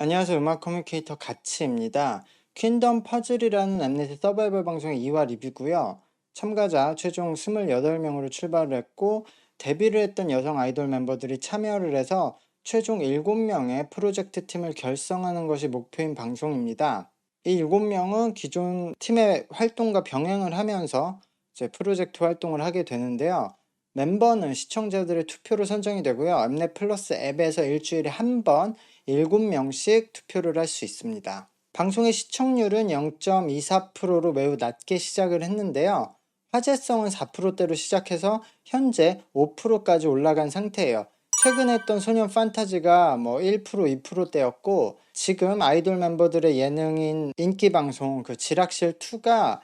안녕하세요. 음악 커뮤니케이터 가치입니다. 퀸덤 퍼즐이라는 엠넷의 서바이벌 방송의 2화 리뷰고요. 참가자 최종 28명으로 출발을 했고 데뷔를 했던 여성 아이돌 멤버들이 참여를 해서 최종 7명의 프로젝트 팀을 결성하는 것이 목표인 방송입니다. 이 7명은 기존 팀의 활동과 병행을 하면서 이제 프로젝트 활동을 하게 되는데요. 멤버는 시청자들의 투표로 선정이 되고요. 엠넷 플러스 앱에서 일주일에 한 번 7명씩 투표를 할 수 있습니다. 방송의 시청률은 0.24%로 매우 낮게 시작을 했는데요. 화제성은 4%대로 시작해서 현재 5%까지 올라간 상태예요. 최근에 했던 소년 판타지가 1%, 2%대였고 지금 아이돌 멤버들의 예능인 인기 방송 그 지락실2가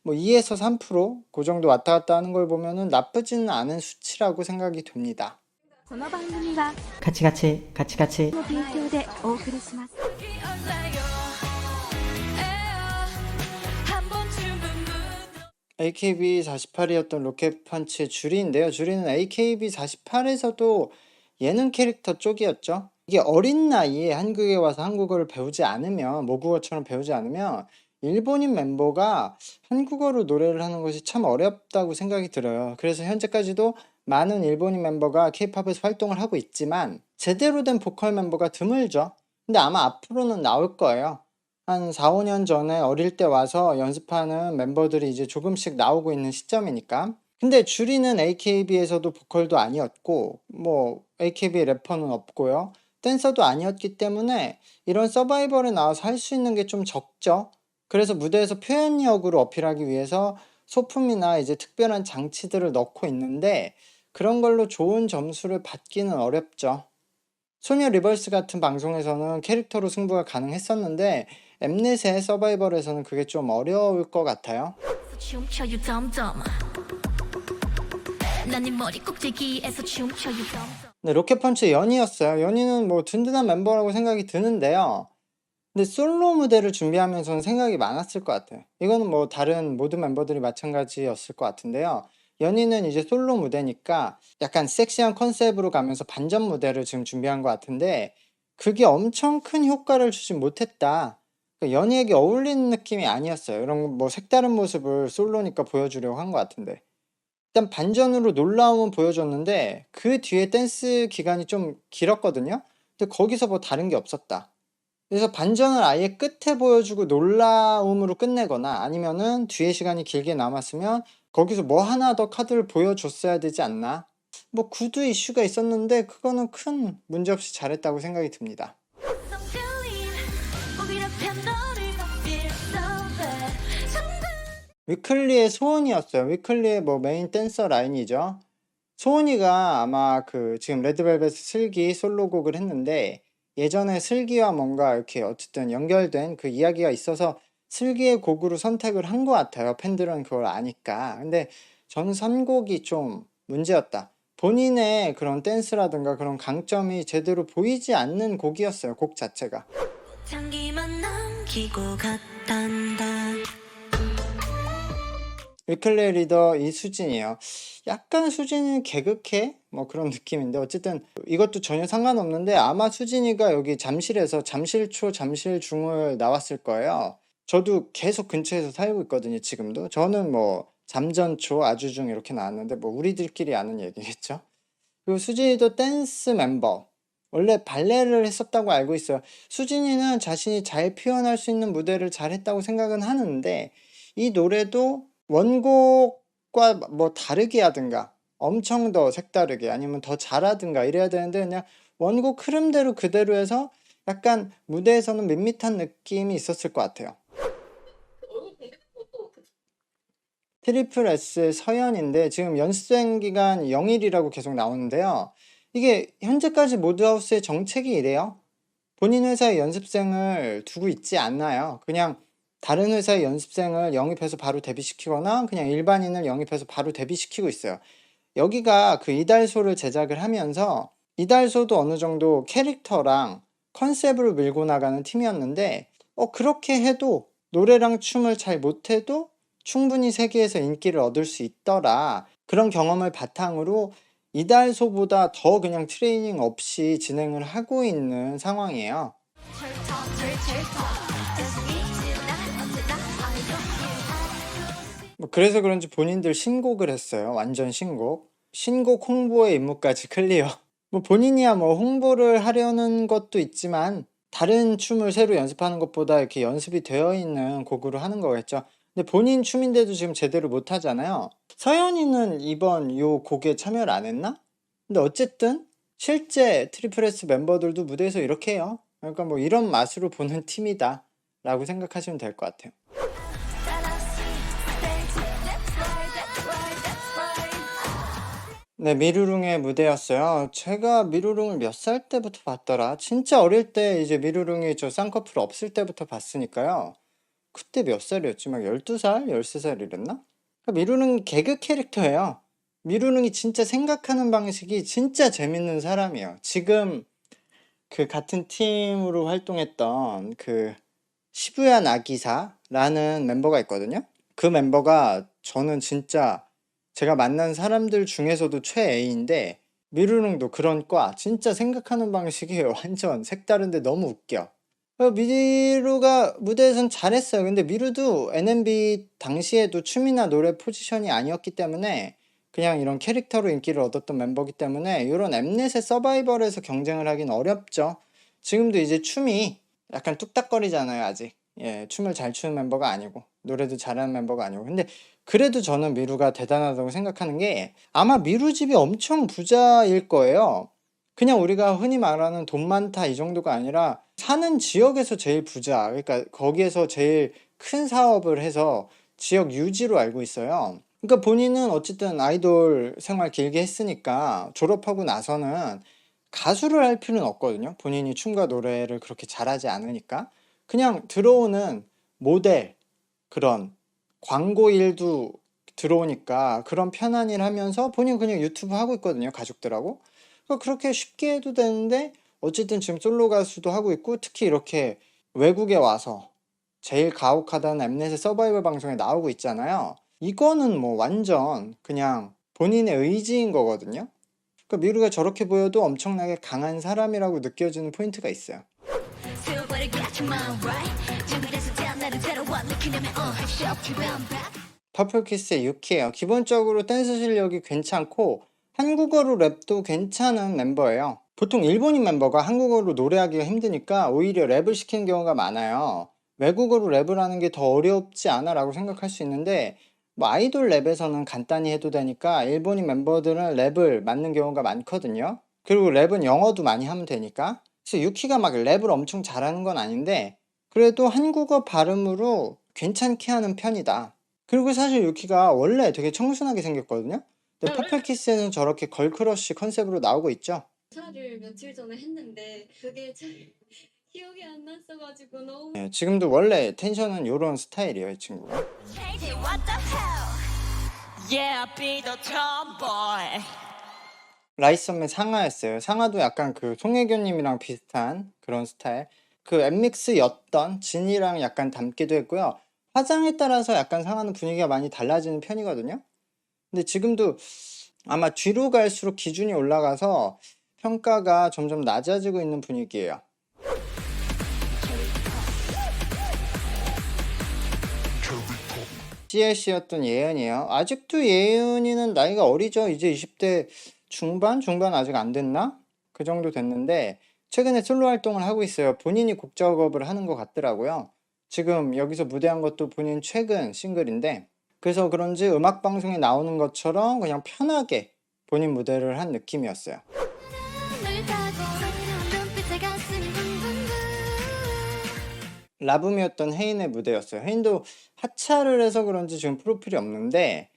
2에서 3%? 그 정도 왔다 갔다 하는 걸 보면은 나쁘지는 않은 수치라고 생각이 됩니다. この番組はカチカチカチカチの提供でお送りします。 AKB48이었던 로켓펀치의 주리인데요. 주리는 AKB48에서도 예능 캐릭터 쪽이었죠. 이게 어린 나이에 한국에 와서 한국어를 배우지 않으면, 모국어처럼 배우지 않으면 일본인 멤버가 한국어로 노래를 하는 것이 참 어렵다고 생각이 들어요. 그래서 현재까지도 많은 일본인 멤버가 K-팝에서 활동을 하고 있지만 제대로 된 보컬 멤버가 드물죠. 근데 아마 앞으로는 나올 거예요. 한 4, 5년 전에 어릴 때 와서 연습하는 멤버들이 이제 조금씩 나오고 있는 시점이니까. 근데 주리는 AKB에서도 보컬도 아니었고, AKB 래퍼는 없고요. 댄서도 아니었기 때문에 이런 서바이벌에 나와서 할 수 있는 게 좀 적죠. 그래서 무대에서 표현력으로 어필하기 위해서 소품이나 이제 특별한 장치들을 넣고 있는데 그런 걸로 좋은 점수를 받기는 어렵죠. 소녀 리버스 같은 방송에서는 캐릭터로 승부가 가능했었는데 엠넷의 서바이벌에서는 그게 좀 어려울 것 같아요. 춤춰요 점점 난네 머리 꼭대기에서 춤춰요 점점. 네, 로켓펀치 연희였어요. 연희는 든든한 멤버라고 생각이 드는데요. 근데 솔로 무대를 준비하면서는 생각이 많았을 것 같아요. 이거는 다른 모든 멤버들이 마찬가지였을 것 같은데요. 연희는 이제 솔로 무대니까 약간 섹시한 컨셉으로 가면서 반전 무대를 지금 준비한 것 같은데 그게 엄청 큰 효과를 주진 못했다. 그러니까 연희에게 어울리는 느낌이 아니었어요. 이런 색다른 모습을 솔로니까 보여주려고 한 것 같은데 일단 반전으로 놀라움은 보여줬는데 그 뒤에 댄스 기간이 좀 길었거든요. 근데 거기서 다른 게 없었다. 그래서 반전을 아예 끝에 보여주고 놀라움으로 끝내거나 아니면은 뒤에 시간이 길게 남았으면 거기서 하나 더 카드를 보여줬어야 되지 않나. 구두 이슈가 있었는데 그거는 큰 문제 없이 잘했다고 생각이 듭니다. 위클리의 소은이었어요. 위클리의 메인 댄서 라인이죠. 소은이가 아마 지금 레드벨벳 슬기 솔로곡을 했는데 예전에 슬기와 뭔가 이렇게 어쨌든 연결된 그 이야기가 있어서 슬기의 곡으로 선택을 한 것 같아요. 팬들은 그걸 아니까. 근데 전 선곡이 좀 문제였다. 본인의 그런 댄스라든가 그런 강점이 제대로 보이지 않는 곡이었어요. 곡 자체가. 향기만 남기고 갔단다. 위클리 리더 이수진이에요. 약간 수진이 개그캐? 그런 느낌인데 어쨌든 이것도 전혀 상관없는데 아마 수진이가 여기 잠실에서 잠실초, 잠실중을 나왔을 거예요. 저도 계속 근처에서 살고 있거든요. 지금도. 저는 잠전초, 아주중 이렇게 나왔는데 우리들끼리 아는 얘기겠죠. 그리고 수진이도 댄스 멤버. 원래 발레를 했었다고 알고 있어요. 수진이는 자신이 잘 표현할 수 있는 무대를 잘했다고 생각은 하는데 이 노래도 원곡과 다르게 하든가 엄청 더 색다르게 아니면 더 잘하든가 이래야 되는데 그냥 원곡 흐름대로 그대로 해서 약간 무대에서는 밋밋한 느낌이 있었을 것 같아요. 트리플 S의 서연인데 지금 연습생 기간 0일이라고 계속 나오는데요. 이게 현재까지 모드하우스의 정책이 이래요. 본인 회사의 연습생을 두고 있지 않나요? 그냥 다른 회사의 연습생을 영입해서 바로 데뷔시키거나 그냥 일반인을 영입해서 바로 데뷔시키고 있어요. 여기가 그 이달소를 제작을 하면서 이달소도 어느 정도 캐릭터랑 컨셉을 밀고 나가는 팀이었는데 그렇게 해도 노래랑 춤을 잘 못해도 충분히 세계에서 인기를 얻을 수 있더라. 그런 경험을 바탕으로 이달소보다 더 그냥 트레이닝 없이 진행을 하고 있는 상황이에요. 뭐 그래서 그런지 본인들 신곡을 했어요. 완전 신곡. 신곡 홍보의 임무까지 클리어. 뭐 본인이야 뭐 홍보를 하려는 것도 있지만 다른 춤을 새로 연습하는 것보다 이렇게 연습이 되어 있는 곡으로 하는 거겠죠. 근데 본인 춤인데도 지금 제대로 못 하잖아요. 서연이는 이번 요 곡에 참여를 안 했나? 근데 어쨌든 실제 트리플 S 멤버들도 무대에서 이렇게 해요. 그러니까 뭐 이런 맛으로 보는 팀이다 라고 생각하시면 될 것 같아요. 네, 미루룽의 무대였어요. 제가 미루룽을 몇 살 때부터 봤더라? 진짜 어릴 때 이제 미루룽이 저 쌍꺼풀 없을 때부터 봤으니까요. 그때 몇 살이었지? 막 12살? 13살 이랬나? 미루룽 개그 캐릭터예요. 미루룽이 진짜 생각하는 방식이 진짜 재밌는 사람이에요. 지금 그 같은 팀으로 활동했던 그 시부야 나기사라는 멤버가 있거든요. 그 멤버가 저는 진짜 제가 만난 사람들 중에서도 최애인데 미루룽도 그런 과 진짜 생각하는 방식이 완전 색다른데 너무 웃겨. 미루가 무대에선 잘했어요. 근데 미루도 NMB 당시에도 춤이나 노래 포지션이 아니었기 때문에 그냥 이런 캐릭터로 인기를 얻었던 멤버기 때문에 이런 엠넷의 서바이벌에서 경쟁을 하긴 어렵죠. 지금도 이제 춤이 약간 뚝딱거리잖아요, 아직. 예, 춤을 잘 추는 멤버가 아니고 노래도 잘하는 멤버가 아니고. 근데 그래도 저는 미루가 대단하다고 생각하는 게 아마 미루 집이 엄청 부자일 거예요. 그냥 우리가 흔히 말하는 돈 많다 이 정도가 아니라 사는 지역에서 제일 부자. 그러니까 거기에서 제일 큰 사업을 해서 지역 유지로 알고 있어요. 그러니까 본인은 어쨌든 아이돌 생활 길게 했으니까 졸업하고 나서는 가수를 할 필요는 없거든요. 본인이 춤과 노래를 그렇게 잘하지 않으니까. 그냥 들어오는 모델, 그런 광고 일도 들어오니까 그런 편한 일 하면서 본인 그냥 유튜브 하고 있거든요. 가족들하고. 그러니까 그렇게 쉽게 해도 되는데 어쨌든 지금 솔로 가수도 하고 있고 특히 이렇게 외국에 와서 제일 가혹하다는 엠넷의 서바이벌 방송에 나오고 있잖아요. 이거는 뭐 완전 그냥 본인의 의지인 거거든요. 그러니까 미루가 저렇게 보여도 엄청나게 강한 사람이라고 느껴지는 포인트가 있어요. 퍼플키스의 유키예요. 기본적으로 댄스 실력이 괜찮고 한국어로 랩도 괜찮은 멤버예요. 보통 일본인 멤버가 한국어로 노래하기가 힘드니까 오히려 랩을 시키는 경우가 많아요. 외국어로 랩을 하는 게 더 어렵지 않아 라고 생각할 수 있는데 뭐 아이돌 랩에서는 간단히 해도 되니까 일본인 멤버들은 랩을 맡는 경우가 많거든요. 그리고 랩은 영어도 많이 하면 되니까. 그래서 유키가 막 랩을 엄청 잘하는 건 아닌데 그래도 한국어 발음으로 괜찮게 하는 편이다. 그리고 사실 유키가 원래 되게 청순하게 생겼거든요. 근데 퍼플키스에는 저렇게 걸크러쉬 컨셉으로 나오고 있죠. 를 며칠 전에 했는데 그게 잘 기억이 안 났어가지고 너무 예, 지금도 원래 텐션은 요런 스타일이에요, 이 친구가. Yeah, be the tomboy. 라이썸의 상하였어요. 상하도 약간 그 송혜교님이랑 비슷한 그런 스타일. 그 엠믹스였던 진이랑 약간 닮기도 했고요. 화장에 따라서 약간 상하는 분위기가 많이 달라지는 편이거든요. 근데 지금도 아마 뒤로 갈수록 기준이 올라가서 평가가 점점 낮아지고 있는 분위기예요. CLC였던 예은이에요. 아직도 예은이는 나이가 어리죠. 이제 20대 중반 아직 안 됐나? 그 정도 됐는데 최근에 솔로 활동을 하고 있어요. 본인이 곡 작업을 하는 것 같더라고요. 지금 여기서 무대한 것도 본인 최근 싱글인데 그래서 그런지 음악 방송에 나오는 것처럼 그냥 편하게 본인 무대를 한 느낌이었어요. 라붐이었던 혜인의 무대였어요. 혜인도 하차를 해서 그런지 지금 프로필이 없는데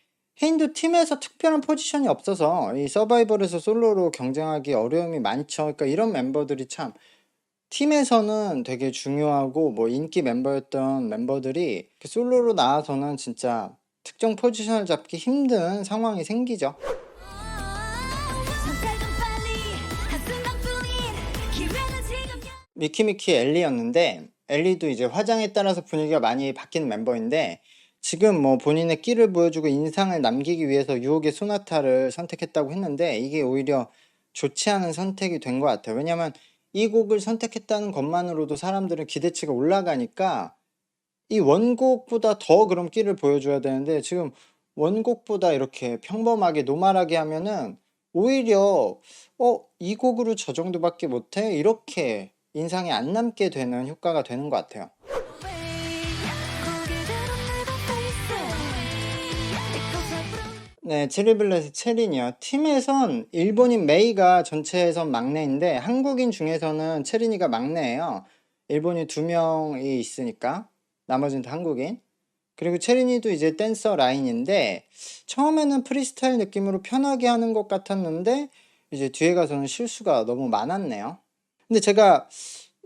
혜인도 팀에서 특별한 포지션이 없어서 이 서바이벌에서 솔로로 경쟁하기 어려움이 많죠. 그러니까 이런 멤버들이 참 팀에서는 되게 중요하고 뭐 인기 멤버였던 멤버들이 솔로로 나와서는 진짜 특정 포지션을 잡기 힘든 상황이 생기죠. 미키미키 엘리였는데 엘리도 이제 화장에 따라서 분위기가 많이 바뀌는 멤버인데 지금 뭐 본인의 끼를 보여주고 인상을 남기기 위해서 유혹의 소나타를 선택했다고 했는데 이게 오히려 좋지 않은 선택이 된 것 같아요. 왜냐면 이 곡을 선택했다는 것만으로도 사람들은 기대치가 올라가니까 이 원곡보다 더 그럼 끼를 보여줘야 되는데 지금 원곡보다 이렇게 평범하게 노멀하게 하면은 오히려 이 곡으로 저 정도밖에 못해? 이렇게 인상이 안 남게 되는 효과가 되는 것 같아요. 네, 체리블렛의 체린이요. 팀에선 일본인 메이가 전체에선 막내인데 한국인 중에서는 체린이가 막내예요. 일본인 2명이 있으니까 나머지는 다 한국인. 그리고 체린이도 이제 댄서 라인인데 처음에는 프리스타일 느낌으로 편하게 하는 것 같았는데 이제 뒤에 가서는 실수가 너무 많았네요. 근데 제가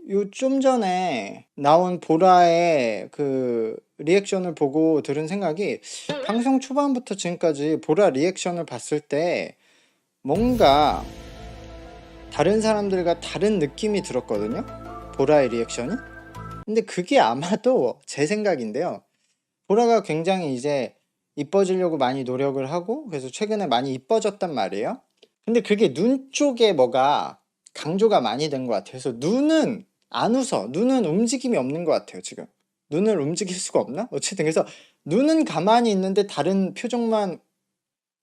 요 좀 전에 나온 보라의 그 리액션을 보고 들은 생각이 방송 초반부터 지금까지 보라 리액션을 봤을 때 뭔가 다른 사람들과 다른 느낌이 들었거든요. 보라의 리액션이. 근데 그게 아마도 제 생각인데요. 보라가 굉장히 이제 이뻐지려고 많이 노력을 하고 그래서 최근에 많이 이뻐졌단 말이에요. 근데 그게 눈 쪽에 뭐가 강조가 많이 된 것 같아요. 그래서 눈은 안 웃어. 눈은 움직임이 없는 것 같아요. 지금 눈을 움직일 수가 없나? 어쨌든 그래서 눈은 가만히 있는데 다른 표정만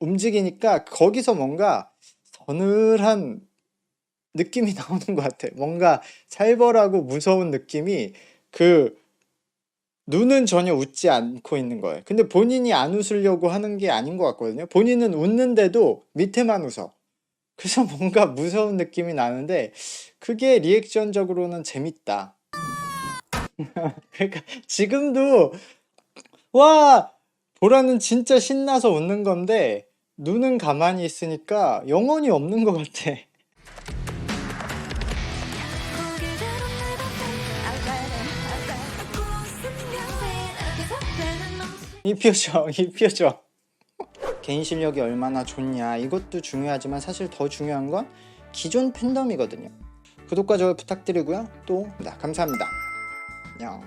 움직이니까 거기서 뭔가 서늘한 느낌이 나오는 것 같아요. 뭔가 살벌하고 무서운 느낌이 그 눈은 전혀 웃지 않고 있는 거예요. 근데 본인이 안 웃으려고 하는 게 아닌 것 같거든요. 본인은 웃는데도 밑에만 웃어. 그래서 뭔가 무서운 느낌이 나는데 그게 리액션적으로는 재밌다. 그러니까 지금도 와 보라는 진짜 신나서 웃는 건데 눈은 가만히 있으니까 영혼이 없는 것 같아. 이 표정, 이 표정. 개인 실력이 얼마나 좋냐 이것도 중요하지만 사실 더 중요한 건 기존 팬덤이거든요. 구독과 좋아요 부탁드리고요. 또 감사합니다. 안녕.